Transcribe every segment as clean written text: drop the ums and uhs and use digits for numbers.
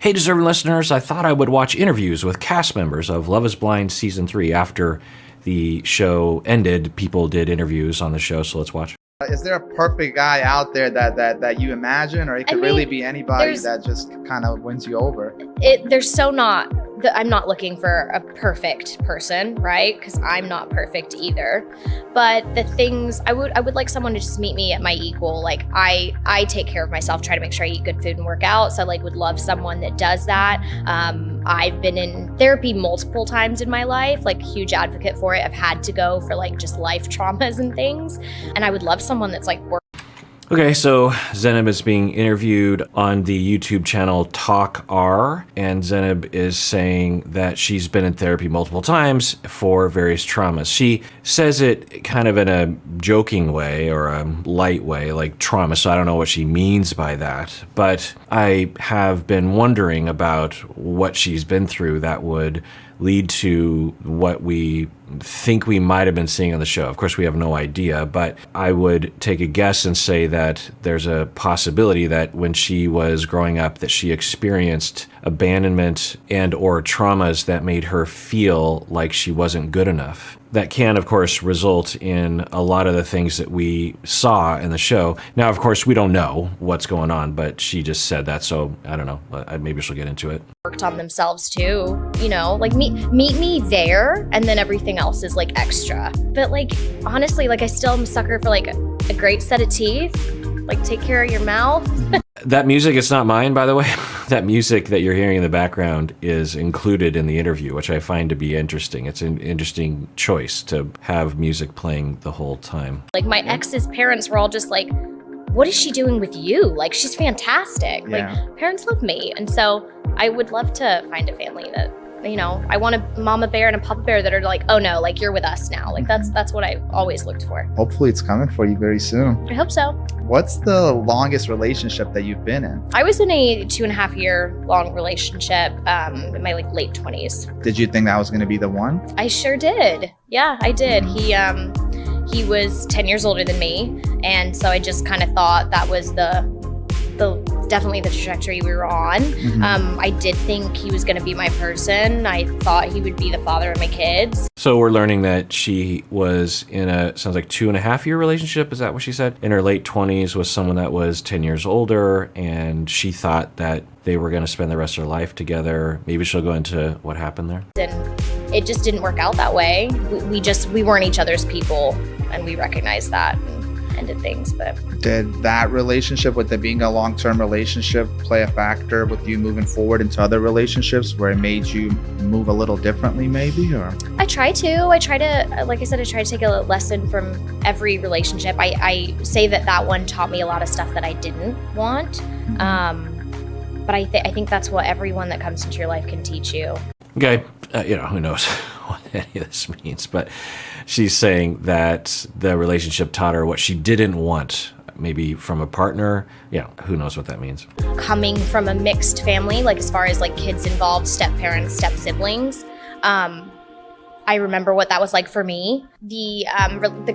Hey, deserving listeners, I thought I would watch interviews with cast members of Love is Blind Season 3 after the show ended. People did interviews on the show, so let's watch. Is there a perfect guy out there that you imagine, or it could really be anybody that just kind of wins you over? I'm not looking for a perfect person, right? Because I'm not perfect either. But the things I would like someone to just meet me at my equal. Like I take care of myself, try to make sure I eat good food and work out. So I would love someone that does that. I've been in therapy multiple times in my life, huge advocate for it. I've had to go for just life traumas and things. And I would love someone that's Okay, so Zanab is being interviewed on the YouTube channel Talk R, and Zanab is saying that she's been in therapy multiple times for various traumas. She says it kind of in a joking way or a light way, like trauma, so I don't know what she means by that. But I have been wondering about what she's been through that would lead to what we think we might have been seeing on the show. Of course, we have no idea, but I would take a guess and say that there's a possibility that when she was growing up that she experienced abandonment and or traumas that made her feel like she wasn't good enough. That can, of course, result in a lot of the things that we saw in the show. Now, of course, we don't know what's going on, but she just said that, so I don't know. Maybe she'll get into it. Worked on themselves too, meet me there, and then everything else is extra. But honestly, I still am a sucker for a great set of teeth. Take care of your mouth. That music is not mine, by the way. That music that you're hearing in the background is included in the interview, which I find to be interesting. It's an interesting choice to have music playing the whole time. My ex's parents were all just what is she doing with you? She's fantastic. Yeah. Parents love me. And so I would love to find a family that, I want a mama bear and a papa bear that are oh no, you're with us now. That's what I always looked for. Hopefully it's coming for you very soon. I hope so. What's the longest relationship that you've been in? I was in a 2.5 year long relationship in my late 20s. Did you think that was going to be the one? I sure did. Yeah, I did. He was 10 years older than me, and so I just kind of thought that was definitely the trajectory we were on. Mm-hmm. I did think he was going to be my person. I thought he would be the father of my kids. So we're learning that she was in sounds like 2.5 year relationship. Is that what she said? In her late 20s with someone that was 10 years older, and she thought that they were going to spend the rest of their life together. Maybe she'll go into what happened there. And it just didn't work out that way. We weren't each other's people, and we recognized that and ended things. But did that relationship, with it being a long-term relationship, play a factor with you moving forward into other relationships where it made you move a little differently maybe? Or I try to, like I said, I try to take a lesson from every relationship. I say that one taught me a lot of stuff that I didn't want. But I think that's what everyone that comes into your life can teach you. Okay, who knows what any of this means, but she's saying that the relationship taught her what she didn't want, maybe from a partner. Yeah, who knows what that means. Coming from a mixed family, as far as kids involved, step-parents, step-siblings, I remember what that was like for me. The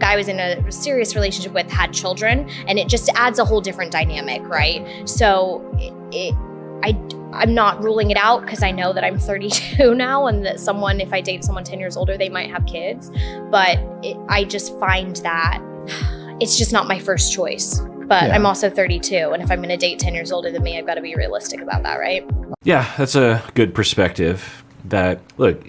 guy I was in a serious relationship with had children, and it just adds a whole different dynamic, right? So I'm not ruling it out because I know that I'm 32 now, and that if I date someone 10 years older, they might have kids. But I just find that it's just not my first choice. But yeah. I'm also 32, and if I'm going to date 10 years older than me, I've got to be realistic about that, right? Yeah, that's a good perspective. That, look,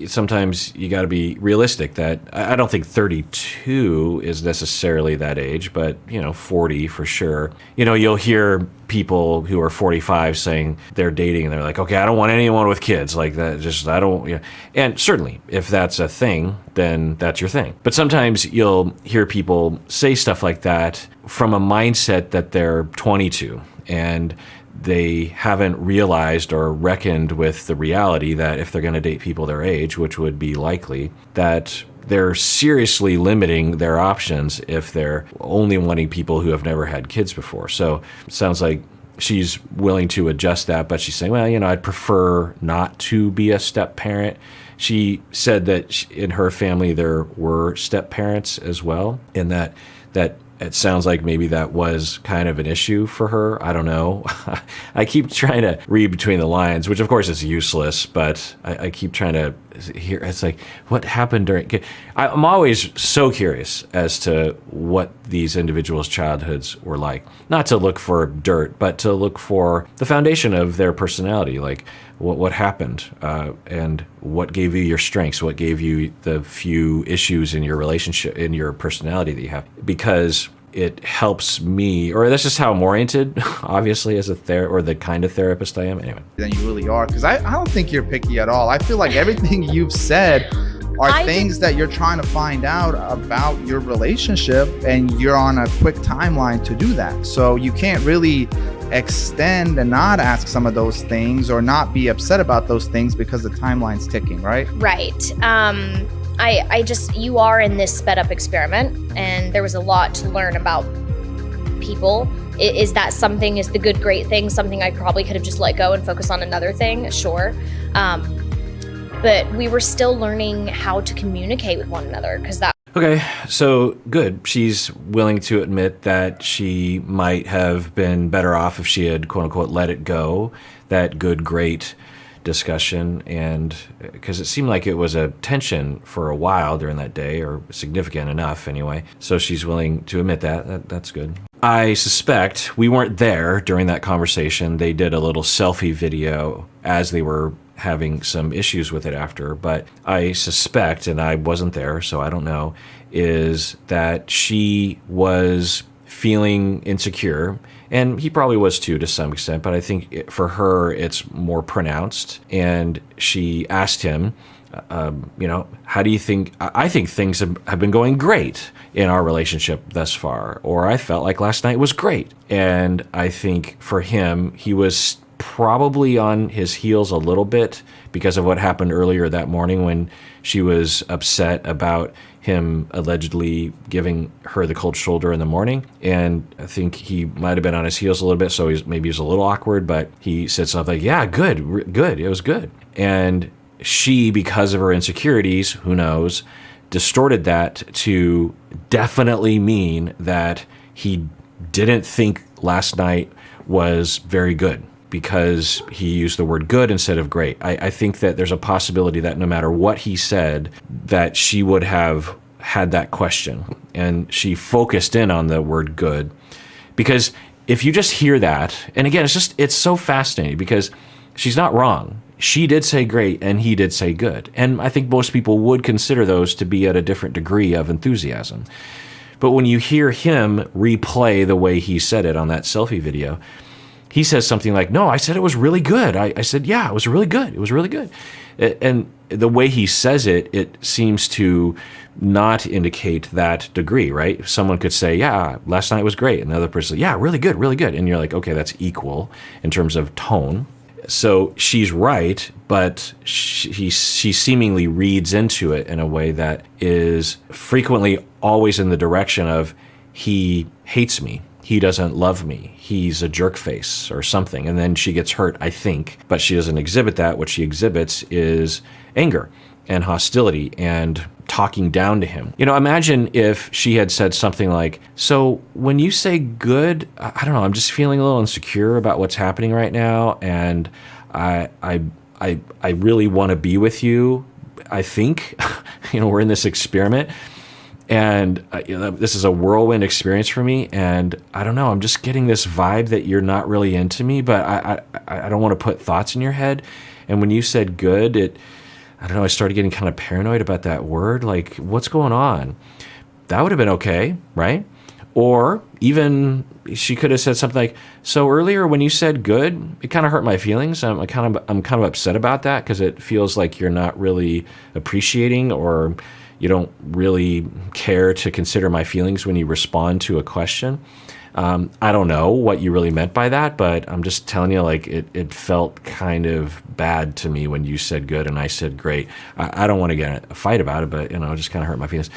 sometimes you got to be realistic. That I don't think 32 is necessarily that age, but 40 for sure. You'll hear people who are 45 saying they're dating, and they're like, okay, I don't want anyone with kids like that. Just I don't. And certainly, if that's a thing, then that's your thing. But sometimes you'll hear people say stuff like that from a mindset that they're 22 and they haven't realized or reckoned with the reality that if they're going to date people their age, which would be likely, that they're seriously limiting their options if they're only wanting people who have never had kids before. So it sounds like she's willing to adjust that, but she's saying, well, I'd prefer not to be a step parent. She said that in her family there were step parents as well, and that it sounds like maybe that was kind of an issue for her. I don't know. I keep trying to read between the lines, which of course is useless, but I keep trying to hear. It's like, what happened during... I'm always so curious as to what these individuals' childhoods were like. Not to look for dirt, but to look for the foundation of their personality. Like, what happened, and what gave you your strengths, what gave you the few issues in your relationship, in your personality that you have, because it helps me, or that's just how I'm oriented, obviously, as or the kind of therapist I am. Anyway. Than you really are, because I don't think you're picky at all. I feel like everything you've said are things that you're trying to find out about your relationship, and you're on a quick timeline to do that. So you can't really extend and not ask some of those things or not be upset about those things because the timeline's ticking, right? Right. I just, you are in this sped up experiment, and there was a lot to learn about people. Is that something, is the good, great thing something I probably could have just let go and focus on another thing? Sure. But we were still learning how to communicate with one another, because that... Okay, so good. She's willing to admit that she might have been better off if she had, quote unquote, let it go, that good, great discussion. And because it seemed like it was a tension for a while during that day, or significant enough anyway. So she's willing to admit that. That's good. I suspect we weren't there during that conversation. They did a little selfie video as they were having some issues with it after, but I suspect, and I wasn't there, so I don't know, is that she was feeling insecure, and he probably was too to some extent, but I think for her it's more pronounced, and she asked him, how do you think... I think things have been going great in our relationship thus far, or I felt like last night was great. And I think for him, he was probably on his heels a little bit because of what happened earlier that morning when she was upset about him allegedly giving her the cold shoulder in the morning. And I think he might have been on his heels a little bit, so maybe he was a little awkward, but he said something like, yeah, good, it was good. And she, because of her insecurities, who knows, distorted that to definitely mean that he didn't think last night was very good, because he used the word good instead of great. I think that there's a possibility that no matter what he said, that she would have had that question. And she focused in on the word good. Because if you just hear that, and again, it's so fascinating because she's not wrong. She did say great and he did say good. And I think most people would consider those to be at a different degree of enthusiasm. But when you hear him replay the way he said it on that selfie video, he says something like, no, I said it was really good. I said, yeah, it was really good. It was really good. And the way he says it, it seems to not indicate that degree, right? Someone could say, yeah, last night was great. And the other person, yeah, really good, really good. And you're like, okay, that's equal in terms of tone. So she's right, but she seemingly reads into it in a way that is frequently always in the direction of, he hates me. He doesn't love me. He's a jerk face or something. And then she gets hurt, I think, but she doesn't exhibit that. What she exhibits is anger and hostility and talking down to him. Imagine if she had said something like, so when you say good, I don't know, I'm just feeling a little insecure about what's happening right now. And I really want to be with you. I think, we're in this experiment. And this is a whirlwind experience for me, and I don't know, I'm just getting this vibe that you're not really into me, but I don't want to put thoughts in your head. And when you said good, I don't know, I started getting kind of paranoid about that word, like, what's going on? That would have been okay, right? Or even she could have said something like, so earlier when you said good, it kind of hurt my feelings. I'm kind of upset about that because it feels like you're not really appreciating, or you don't really care to consider my feelings when you respond to a question. I don't know what you really meant by that, but I'm just telling you, like, it felt kind of bad to me when you said good and I said great. I don't want to get in a fight about it, but, it just kind of hurt my feelings.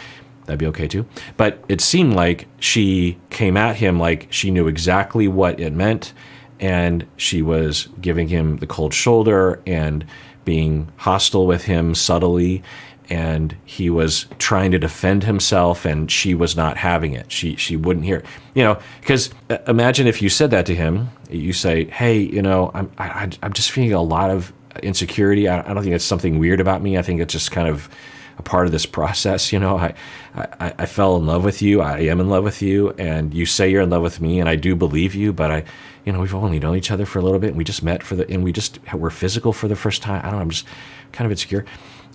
That'd be okay too. But it seemed like she came at him like she knew exactly what it meant, and she was giving him the cold shoulder and being hostile with him subtly. and he was trying to defend himself, and she was not having it. She wouldn't hear. Because imagine if you said that to him. You say, "Hey, I'm just feeling a lot of insecurity. I don't think it's something weird about me. I think it's just kind of a part of this process. I fell in love with you. I am in love with you, and you say you're in love with me, and I do believe you. But we've only known each other for a little bit, and we just met and we just were physical for the first time. I don't know. I'm just kind of insecure,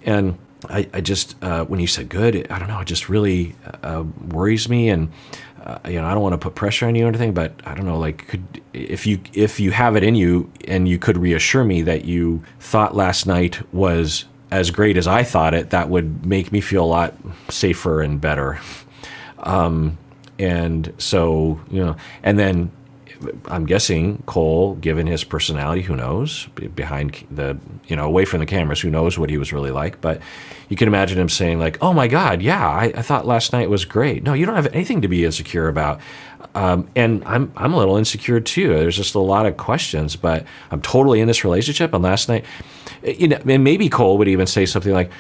and I just when you said good, I don't know. It just really worries me, and I don't want to put pressure on you or anything, but I don't know. Like, if you have it in you, and you could reassure me that you thought last night was as great as I thought it, that would make me feel a lot safer and better. And so, and then I'm guessing Cole, given his personality, who knows, behind the, away from the cameras, who knows what he was really like. But you can imagine him saying like, "Oh my God, yeah, I thought last night was great." No, you don't have anything to be insecure about. And I'm a little insecure too. There's just a lot of questions, but I'm totally in this relationship. And last night, and maybe Cole would even say something like,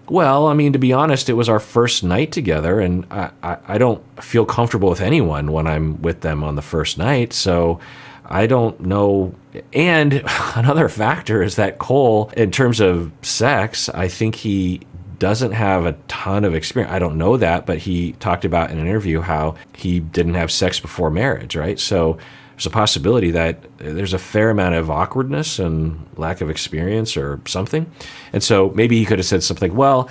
"Well, I mean, to be honest, it was our first night together, and I don't feel comfortable with anyone when I'm with them on the first night, so I don't know." And another factor is that Cole, in terms of sex, I think he doesn't have a ton of experience. I don't know that, but he talked about in an interview how he didn't have sex before marriage, right? So there's a possibility that there's a fair amount of awkwardness and lack of experience or something. And so maybe he could have said something, "Well,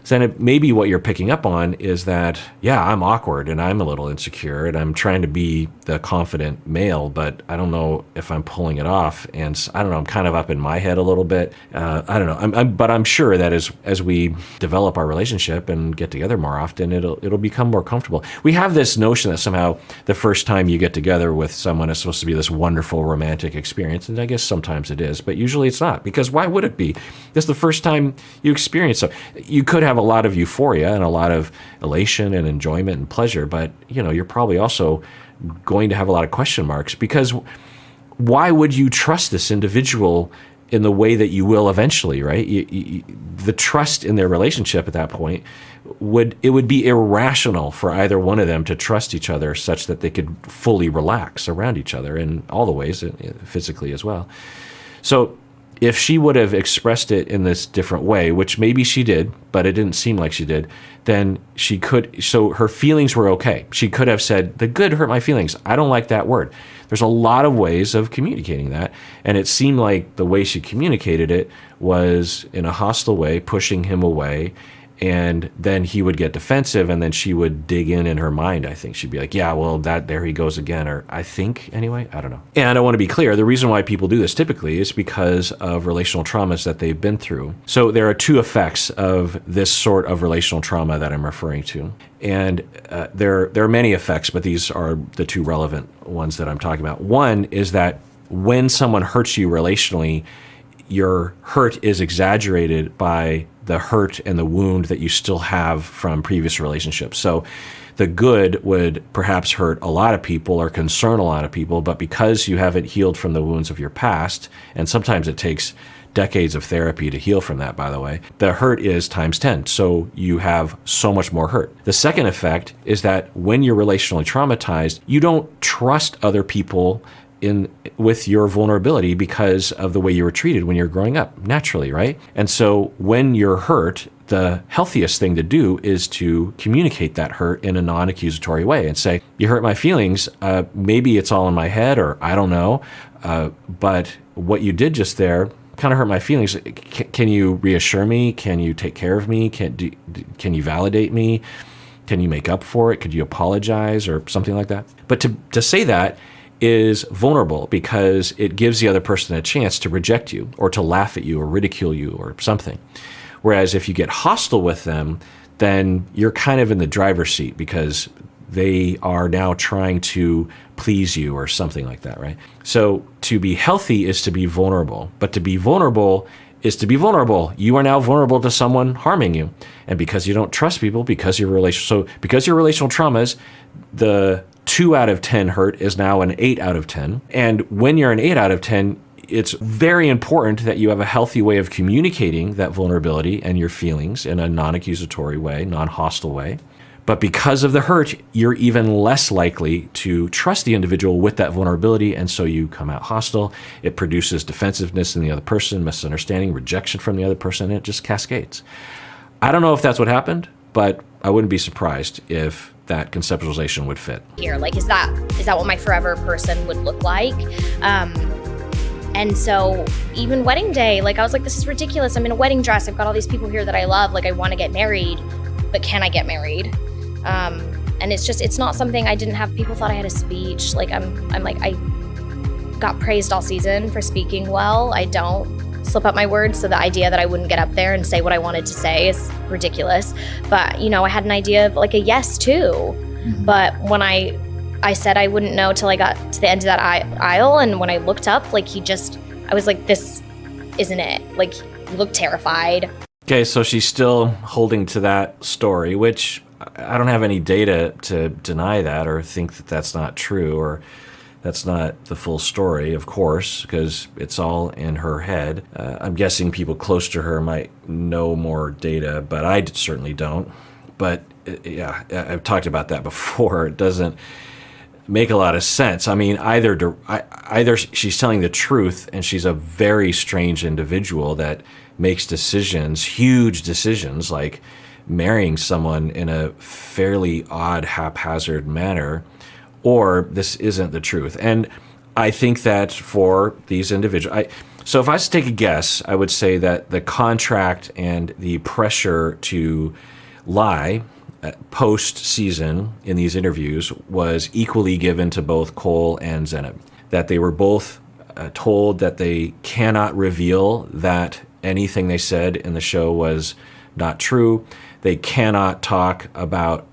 Zanab, maybe what you're picking up on is that, yeah, I'm awkward and I'm a little insecure and I'm trying to be the confident male, but I don't know if I'm pulling it off. And I don't know, I'm kind of up in my head a little bit. I don't know. But I'm sure that as we develop our relationship and get together more often, it'll become more comfortable." We have this notion that somehow the first time you get together with someone is supposed to be this wonderful romantic experience. And I guess sometimes it is, but usually it's not, because why would it be? This is the first time you experience it. You could have a lot of euphoria and a lot of elation and enjoyment and pleasure, but you're probably also going to have a lot of question marks, because why would you trust this individual in the way that you will eventually, right? The trust in their relationship at that point would be irrational for either one of them to trust each other such that they could fully relax around each other in all the ways, physically as well. So if she would have expressed it in this different way, which maybe she did, but it didn't seem like she did, then so her feelings were okay. She could have said, "The good hurt my feelings. I don't like that word." There's a lot of ways of communicating that. And it seemed like the way she communicated it was in a hostile way, pushing him away. And then he would get defensive, and then she would dig in her mind. I think she'd be like, "Yeah, well, there he goes again," or I think anyway, I don't know. And I want to be clear, the reason why people do this typically is because of relational traumas that they've been through. So there are two effects of this sort of relational trauma that I'm referring to. And there are many effects, but these are the two relevant ones that I'm talking about. One is that when someone hurts you relationally, your hurt is exaggerated by the hurt and the wound that you still have from previous relationships. So the good would perhaps hurt a lot of people or concern a lot of people, but because you haven't healed from the wounds of your past, and sometimes it takes decades of therapy to heal from that, by the way, the hurt is times 10. So you have so much more hurt. The second effect is that when you're relationally traumatized, you don't trust other people with your vulnerability because of the way you were treated when you're growing up, naturally, right? And so when you're hurt, the healthiest thing to do is to communicate that hurt in a non-accusatory way and say, "You hurt my feelings. Maybe it's all in my head, or I don't know. But what you did just there kind of hurt my feelings. Can you reassure me? Can you take care of me? Can you validate me? Can you make up for it? Could you apologize?" or something like that. But to say that is vulnerable, because it gives the other person a chance to reject you or to laugh at you or ridicule you or something. Whereas if you get hostile with them, then you're kind of in the driver's seat because they are now trying to please you or something like that, right? So to be healthy is to be vulnerable, but to be vulnerable is to be vulnerable. You are now vulnerable to someone harming you. And because you don't trust people, because your relational traumas, the 2 out of 10 hurt is now an 8 out of 10. And when you're an 8 out of 10, it's very important that you have a healthy way of communicating that vulnerability and your feelings in a non-accusatory way, non-hostile way. But because of the hurt, you're even less likely to trust the individual with that vulnerability, and so you come out hostile. It produces defensiveness in the other person, misunderstanding, rejection from the other person, and it just cascades. I don't know if that's what happened, but I wouldn't be surprised if that conceptualization would fit. Here, like, is that what my forever person would look like? And so even wedding day, like, I was like, this is ridiculous. I'm in a wedding dress. I've got all these people here that I love. Like, I want to get married, but can I get married? And it's not something I didn't have. People thought I had a speech. Like, I'm like, I got praised all season for speaking well. I don't slip up my words. So the idea that I wouldn't get up there and say what I wanted to say is ridiculous. But, I had an idea of like a yes too. Mm-hmm. But when I said I wouldn't know till I got to the end of that aisle. And when I looked up, like, I was like, this isn't it. Like, he looked terrified. Okay, so she's still holding to that story, which I don't have any data to deny that or think that that's not true or that's not the full story, of course, because it's all in her head. I'm guessing people close to her might know more data, but I certainly don't. But yeah, I've talked about that before. It doesn't make a lot of sense. I mean, either she's telling the truth and she's a very strange individual that makes decisions, huge decisions, like marrying someone in a fairly odd, haphazard manner, or this isn't the truth. And I think that for these individuals, so if I was to take a guess, I would say that the contract and the pressure to lie post-season in these interviews was equally given to both Cole and Zanab. That they were both told that they cannot reveal that anything they said in the show was not true. They cannot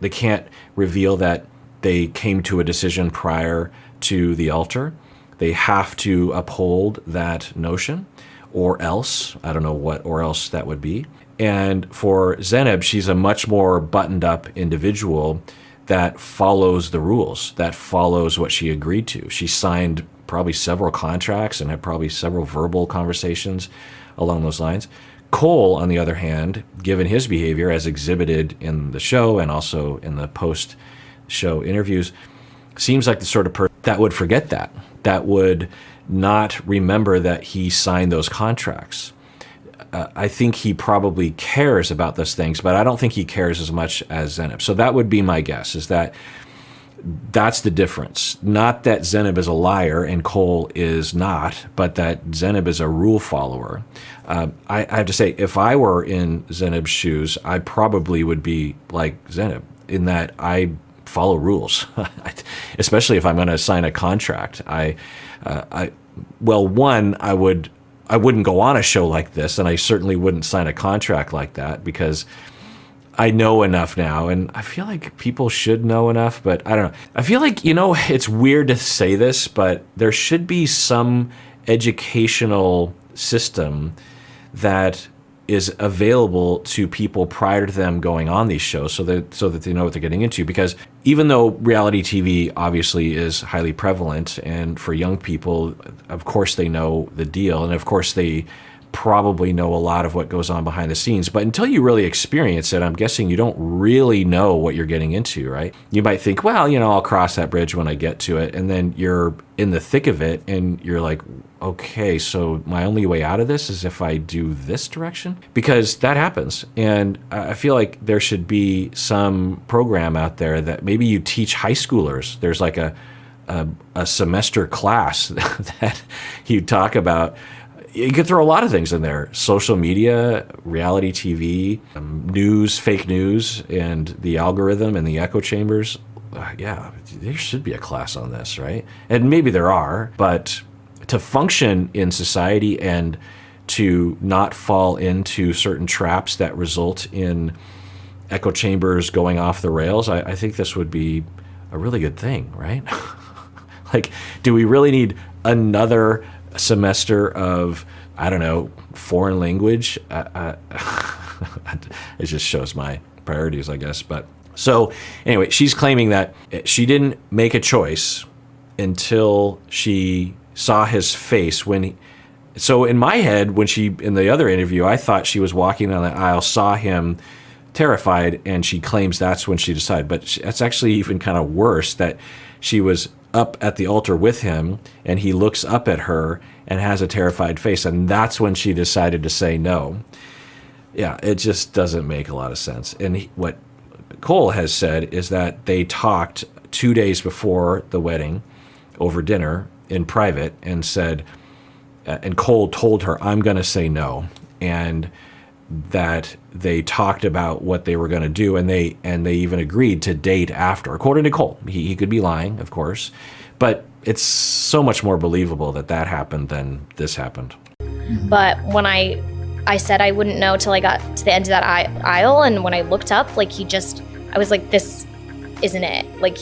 they can't reveal that they came to a decision prior to the altar. They have to uphold that notion, or else, I don't know what or else that would be. And for Zanab, she's a much more buttoned up individual that follows the rules, that follows what she agreed to. She signed probably several contracts and had probably several verbal conversations along those lines. Cole, on the other hand, given his behavior as exhibited in the show and also in the post-show interviews, seems like the sort of person that would forget that would not remember that he signed those contracts. I think he probably cares about those things, but I don't think he cares as much as Zanab. So that would be my guess, is that that's the difference. Not that Zanab is a liar and Cole is not, but that Zanab is a rule follower. I have to say, if I were in Zanab's shoes, I probably would be like Zanab in that I follow rules, especially if I'm going to sign a contract. I wouldn't go on a show like this, and I certainly wouldn't sign a contract like that because I know enough now, and I feel like people should know enough, but I don't know. I feel like, it's weird to say this, but there should be some educational system that is available to people prior to them going on these shows so that they know what they're getting into. Because even though reality TV obviously is highly prevalent, and for young people, of course they know the deal, and of course they probably know a lot of what goes on behind the scenes, but until you really experience it, I'm guessing you don't really know what you're getting into, right? You might think, well, I'll cross that bridge when I get to it, and then you're in the thick of it, and you're like, okay, so my only way out of this is if I do this direction? Because that happens, and I feel like there should be some program out there that maybe you teach high schoolers. There's like a semester class that you talk about. You could throw a lot of things in there: social media, reality TV, news, fake news, and the algorithm and the echo chambers. Yeah, there should be a class on this, right? And maybe there are, but to function in society and to not fall into certain traps that result in echo chambers going off the rails, I think this would be a really good thing, right? Like, do we really need another semester of, I don't know, foreign language? It just shows my priorities, I guess. But so anyway, she's claiming that she didn't make a choice until she saw his face when So in my head, when she, in the other interview, I thought she was walking down the aisle, saw him terrified, and she claims that's when she decided. But that's actually even kind of worse, that she was up at the altar with him and he looks up at her and has a terrified face, and that's when she decided to say no. Yeah, it just doesn't make a lot of sense. And what Cole has said is that they talked 2 days before the wedding over dinner in private and said, and Cole told her, I'm going to say no. And that they talked about what they were going to do, and they even agreed to date after. According to Cole, he could be lying, of course, but it's so much more believable that happened than this happened. But when I said I wouldn't know till I got to the end of that aisle, and when I looked up, like I was like, this isn't it. Like,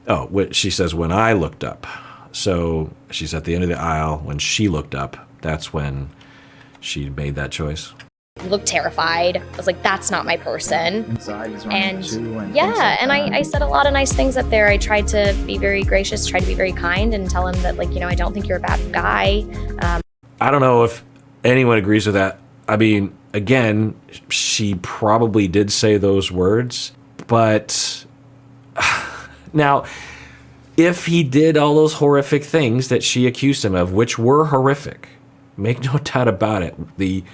oh, she says when I looked up. So she's at the end of the aisle. When she looked up, that's when she made that choice. He looked terrified. I was like, that's not my person. Anxiety's running too, and I said a lot of nice things up there. I tried to be very gracious, tried to be very kind, and tell him that, like, I don't think you're a bad guy. I don't know if anyone agrees with that. I mean, again, she probably did say those words, but now, if he did all those horrific things that she accused him of, which were horrific, make no doubt about it, the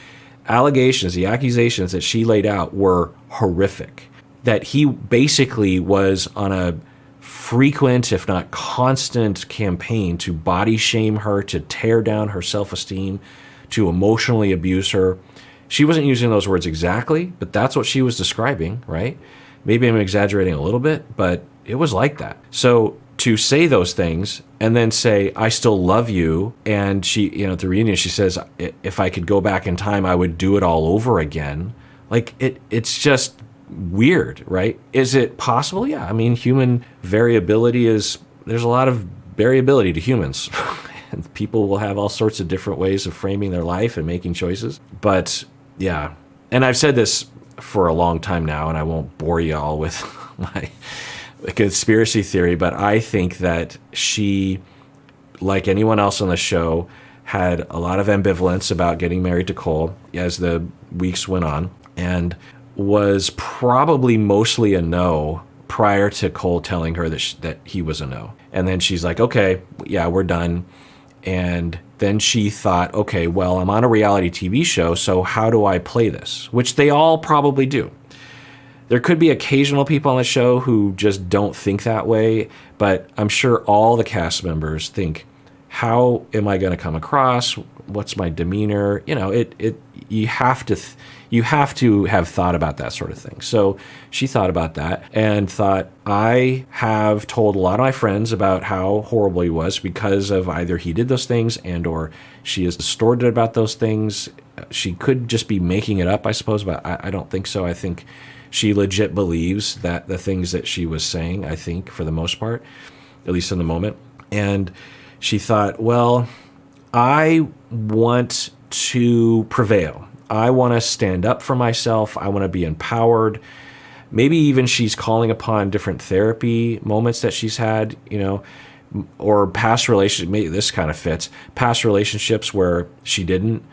allegations, the accusations that she laid out were horrific. That he basically was on a frequent, if not constant, campaign to body shame her, to tear down her self-esteem, to emotionally abuse her. She wasn't using those words exactly, but that's what she was describing, right? Maybe I'm exaggerating a little bit, but it was like that. So to say those things and then say, I still love you. And she, at the reunion, she says, if I could go back in time, I would do it all over again. Like, it's just weird, right? Is it possible? Yeah. I mean, human variability there's a lot of variability to humans. And people will have all sorts of different ways of framing their life and making choices. But yeah. And I've said this for a long time now, and I won't bore you all with my conspiracy theory, but I think that she, like anyone else on the show, had a lot of ambivalence about getting married to Cole as the weeks went on, and was probably mostly a no prior to Cole telling her that he was a no. And then she's like, okay, yeah, we're done. And then she thought, okay, well, I'm on a reality TV show, so how do I play this? Which they all probably do. There could be occasional people on the show who just don't think that way, but I'm sure all the cast members think, how am I going to come across? What's my demeanor? You have to have thought about that sort of thing. So she thought about that and thought, I have told a lot of my friends about how horrible he was because of either he did those things and or she is distorted about those things. She could just be making it up, I suppose, but I don't think so. I think she legit believes that the things that she was saying, I think, for the most part, at least in the moment. And she thought, well, I want to prevail. I want to stand up for myself. I want to be empowered. Maybe even she's calling upon different therapy moments that she's had, or past relationships. Maybe this kind of fits. Past relationships where she didn't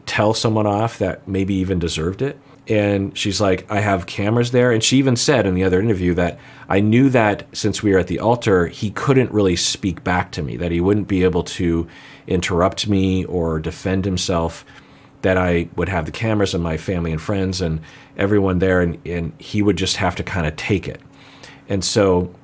tell someone off that maybe even deserved it. And she's like, I have cameras there. And she even said in the other interview that I knew that since we were at the altar, he couldn't really speak back to me, that he wouldn't be able to interrupt me or defend himself, that I would have the cameras and my family and friends and everyone there, and he would just have to kind of take it. And so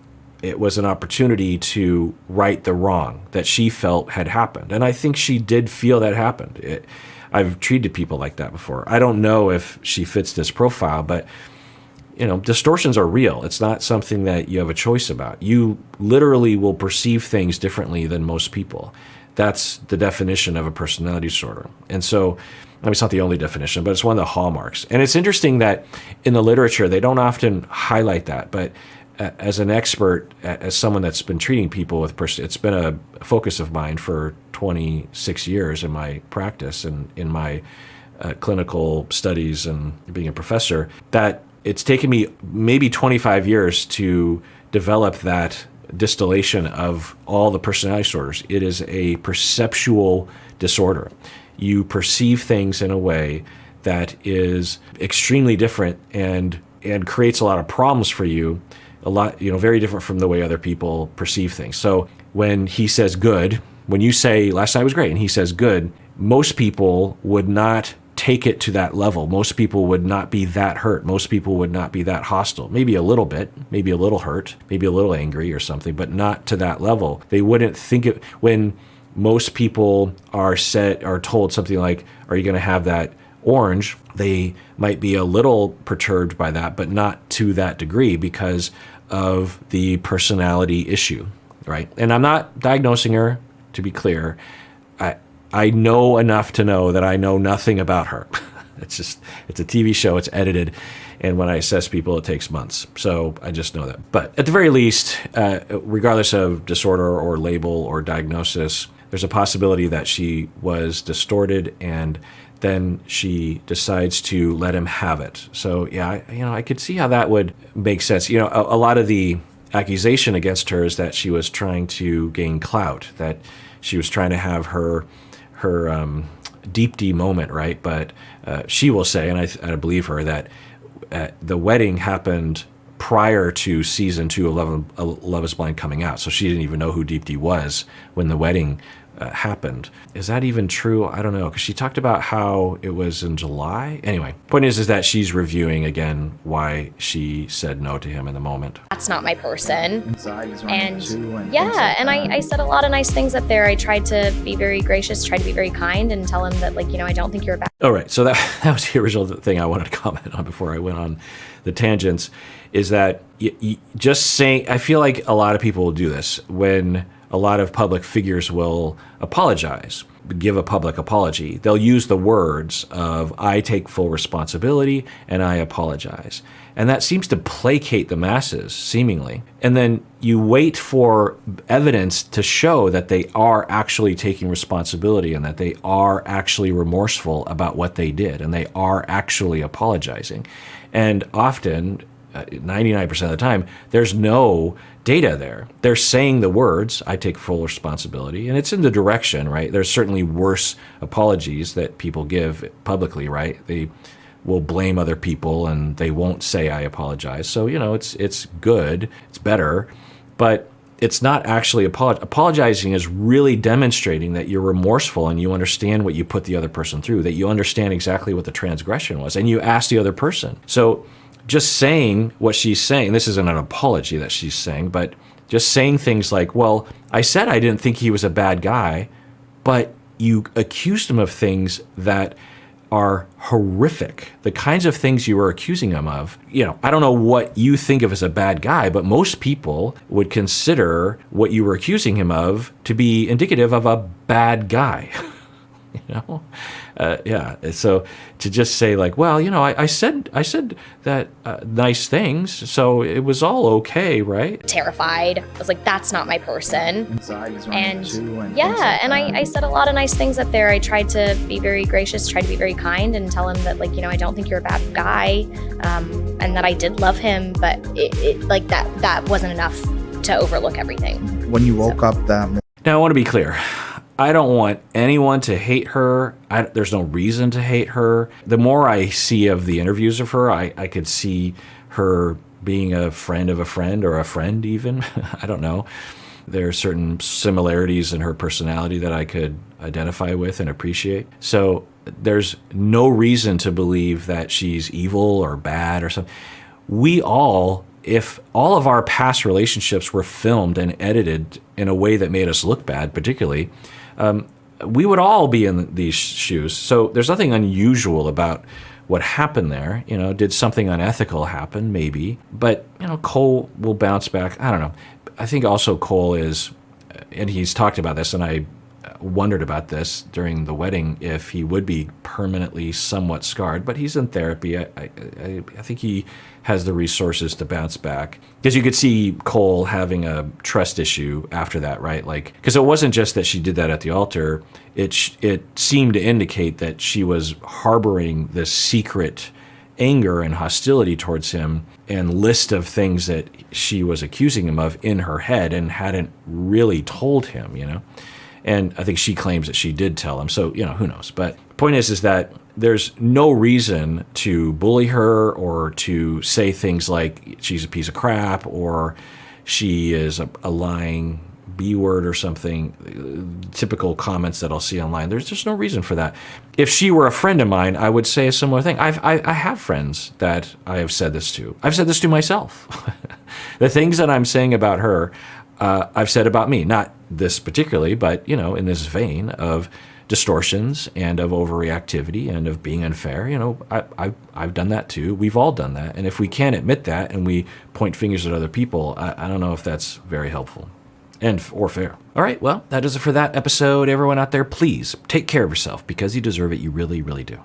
it was an opportunity to right the wrong that she felt had happened. And I think she did feel that happened. I've treated people like that before. I don't know if she fits this profile, but distortions are real. It's not something that you have a choice about. You literally will perceive things differently than most people. That's the definition of a personality disorder. And so, it's not the only definition, but it's one of the hallmarks. And it's interesting that in the literature, they don't often highlight that, but as an expert, as someone that's been treating people with it's been a focus of mine for 26 years in my practice and in my clinical studies and being a professor, that it's taken me maybe 25 years to develop that distillation of all the personality disorders. It is a perceptual disorder. you perceive things in a way that is extremely different and creates a lot of problems for you, a lot, very different from the way other people perceive things. So when he says good, when you say last night was great and he says good, most people would not take it to that level. Most people would not be that hurt. Most people would not be that hostile. Maybe a little bit, maybe a little hurt, maybe a little angry or something, but not to that level. They wouldn't think it when most people are told something like, are you going to have that orange? They might be a little perturbed by that, but not to that degree because of the personality issue, right? And I'm not diagnosing her, to be clear. I know enough to know that I know nothing about her. It's a TV show, it's edited, and when I assess people, it takes months. So I just know that. But at the very least, regardless of disorder or label or diagnosis, there's a possibility that she was distorted and then she decides to let him have it. So yeah, I could see how that would make sense. A lot of the accusation against her is that she was trying to gain clout, that she was trying to have her deep D moment, right? But she will say, and I believe her, that the wedding happened prior to season 2 of Love is Blind coming out. So she didn't even know who Deep D was when the wedding happened. Is that even true? I don't know, because she talked about how it was in July. Anyway, point is that she's reviewing again why she said no to him in the moment. That's not my person. Anxiety's running too, and yeah, and I said a lot of nice things up there. I tried to be very gracious, tried to be very kind, and tell him that, I don't think you're a bad. All right, so that was the original thing I wanted to comment on before I went on the tangents, is that you just saying, I feel like a lot of people will do this when a lot of public figures will apologize, give a public apology. They'll use the words of, I take full responsibility and I apologize. And that seems to placate the masses, seemingly. And then you wait for evidence to show that they are actually taking responsibility and that they are actually remorseful about what they did and they are actually apologizing. And often, 99% of the time, there's no data there. They're saying the words, I take full responsibility, and it's in the direction, right? There's certainly worse apologies that people give publicly, right? They will blame other people and they won't say I apologize. So, it's good, it's better, but it's not actually apologizing is really demonstrating that you're remorseful and you understand what you put the other person through, that you understand exactly what the transgression was, and you ask the other person. So just saying what she's saying, this isn't an apology that she's saying, but just saying things like, well, I said I didn't think he was a bad guy, but you accused him of things that are horrific. The kinds of things you were accusing him of, I don't know what you think of as a bad guy, but most people would consider what you were accusing him of to be indicative of a bad guy. Yeah. So to just say like, well, I said that nice things, so it was all okay, right? Terrified. I was like, that's not my person. Anxiety's running too, and yeah, and I said a lot of nice things up there. I tried to be very gracious, tried to be very kind, and tell him that I don't think you're a bad guy, and that I did love him, but that wasn't enough to overlook everything. When you woke up that morning. Now I want to be clear. I don't want anyone to hate her. There's no reason to hate her. The more I see of the interviews of her, I could see her being a friend of a friend or a friend even. I don't know. There are certain similarities in her personality that I could identify with and appreciate. So there's no reason to believe that she's evil or bad or something. If all of our past relationships were filmed and edited in a way that made us look bad, particularly, we would all be in these shoes. So there's nothing unusual about what happened there. Did something unethical happen? Maybe. But, Cole will bounce back. I don't know. I think also Cole is, and he's talked about this, and I wondered about this during the wedding, if he would be permanently somewhat scarred, but he's in therapy. I think he has the resources to bounce back, because you could see Cole having a trust issue after that, right? Because it wasn't just that she did that at the altar. It seemed to indicate that she was harboring this secret anger and hostility towards him and list of things that she was accusing him of in her head and hadn't really told him, And I think she claims that she did tell him. So, who knows? But the point is that there's no reason to bully her or to say things like she's a piece of crap or she is a lying B word or something, typical comments that I'll see online. There's just no reason for that. If she were a friend of mine, I would say a similar thing. I have friends that I have said this to. I've said this to myself. The things that I'm saying about her, I've said about me. Not this particularly, but, in this vein of distortions and of overreactivity and of being unfair. I've done that too. We've all done that. And if we can't admit that and we point fingers at other people, I don't know if that's very helpful. Or fair. All right, well, that is it for that episode. Everyone out there, please take care of yourself because you deserve it. You really, really do.